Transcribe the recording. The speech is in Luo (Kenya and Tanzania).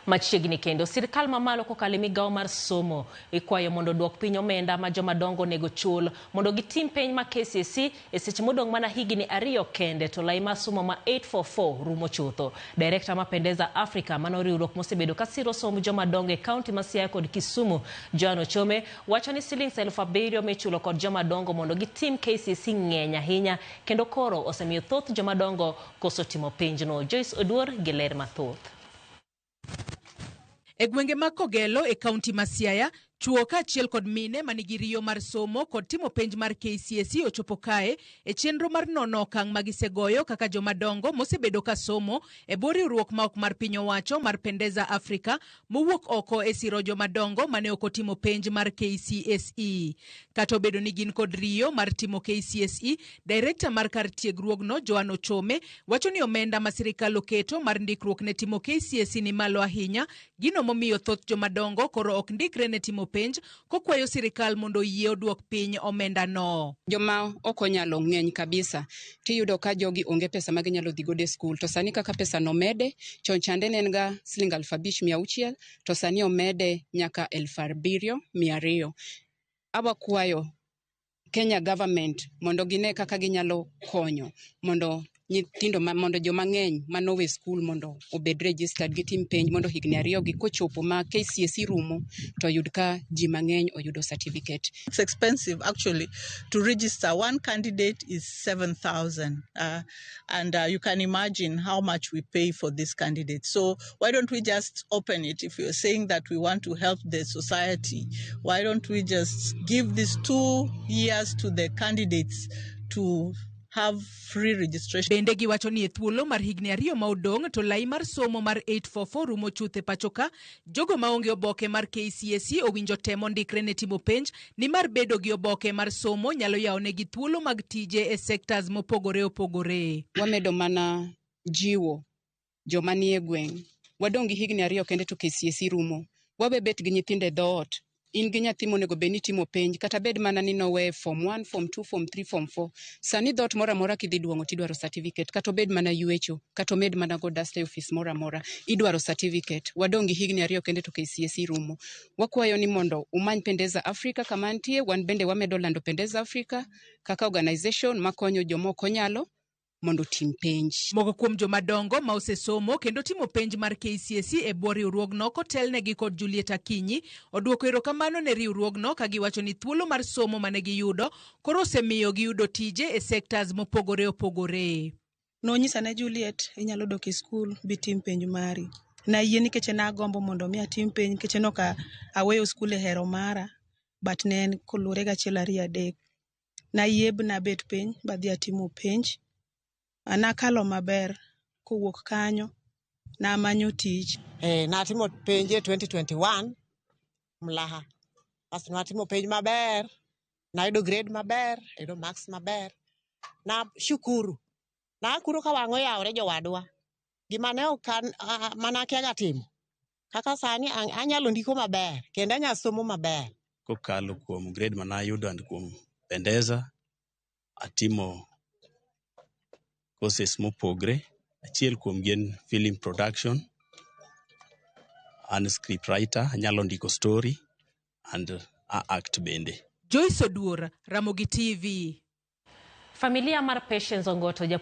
Machiegni kendo sirkal mamalo kokalo migawo mar somo ikwayo mondo duok piny omenda ma jomadongo nego chul mondo gitim penj ma KCSE e seche modong' mana higni 2 kende to lai mar somo ma 844 rumo chutho. Director ma Pendeza Africa mano riwruok mosebedo ka siro somb jomadongo e kaunti ma Siaya kod Kisumu, Joan Ochome, wacho ni shillings 7,000 michulo kod jomadongo mondo gitim KCSE ng'eny ahinya kendo koro osemiyo thoth jomadongo koso timo penjno. Joyce Oduor gi ler mathoth. E gwenge mag Kogelo e kaunti ma Siaya, chuo kaachiel kod mine manigi riyo mar somo kod timo penj mar KCSE ochopo kae e chenro mar nono okang' magisegoyo kaka jomadongo mosebedo ka somo e bwo riwruok ma ok mar piny owacho mar Pendeza Africa mowuok oko e siro jomadongo mane ok otimo penj mar KCSE. Kata obedo ni gin kod riyo mar timo KCSE, Director mar kar tiegruogno Joan Ochome wacho ni omenda ma sirkal oketo mar ndikruok ne timo KCSE ni malo ahinya, gino momiyo thoth jomadongo koro ok ndikre ne timo penj kokwayo sirkal mondo yie oduok piny omenda no. Joma ok onyalo ng'eny kabisa tiyudo ka jogi onge pesa ma ginyalo dhi godo e skul, to sani kaka pesa no mede, chon chande ne en ga siling 5,600 to sani omede nyaka 7,200. Abakwayo Kenya government mondo gine kaka ginyalo konyo mondo nyithindo mondo joma ng'eny manowe skul mondo obed registered gitim penj mondo higni 2 gi kochopo ma KCSE rumo to yud ka ji mang'eny oyudo certificate. It's expensive actually to register. One candidate is 7,000 and you can imagine how much we pay for this candidate. So why don't we just open it? If you're saying that we want to help the society, why don't we just give these 2 years to the candidates to have free registration. Bende giwacho ni e thuolo mar higni 2 ma odong' to lai mar somo mar 844 rumo chuthe pachoka, jogo maonge oboke mar KCSE owinjo temo ndikre ne timo penj ni mar bedo gi oboke mar somo nyalo yawonegi thuolo mag tije e sectors mopogore opogore. Wamedo mana jiwo joma nie gweng'. Wadong' gi higni 2 kende to KCSE rumo. Wabebet gi nyithinde dhoot. In gi nyathi monego bed ni timo penj kata bed mana ni nowe form 1, form 2, form 3, form 4. Sani dhot mora mora kidhi duong'o tidwaro certificate, kata bed mana yuecho, kata med mana go dasta e office mora mora, idwaro certificate. Wadong' gi higni 2 kende to KCSE rumo. Wakwayo ni mondo umany Pendeza Africa kama nitie, wan bende wamedo lando Pendeza Africa kaka organization makonyo joma ok onyalo mondo tim penj. Moko kuom jomadongo ma osesomo kendo timo penj mar KCSE e bwo riwruogno kotelnegi kod Juliet Akinyi oduoko erokamano ne riwruogno ka giwacho ni thuolo mar somo mane giyudo koro osemiyo giyudo tije e sectors mopogore opogore. Nonyisa ne Juliet, inyalo dok e skul bitim penj mari. Na yie nikech na agombo mondo mi atim penj nikech noka aweyo skul e hero mara, but ne en kolure gachiel 2 3. Na yie na bet penj badhi atimo penj. Anakalo maber kowuok kanyo na manyo tich. Natimo penj 2021 Mlaha. Bas natimo penj maber, nayudo grade maber, ayudo marks maber. Na shukuru. Na kuro ka wang'o yawre jowadwa. Gima ne okan mana kiaga timo. Kaka sani anyalo ndiko maber, kendo anya somo maber. Kokalo kuom grade manayudo and kuom Pendeza atimo courses mopogre, achiel kuom gin film production and script writer, anyalo ndiko story and act bende. Joyce Oduor, Ramogi TV. Familia mar Patience Ongoto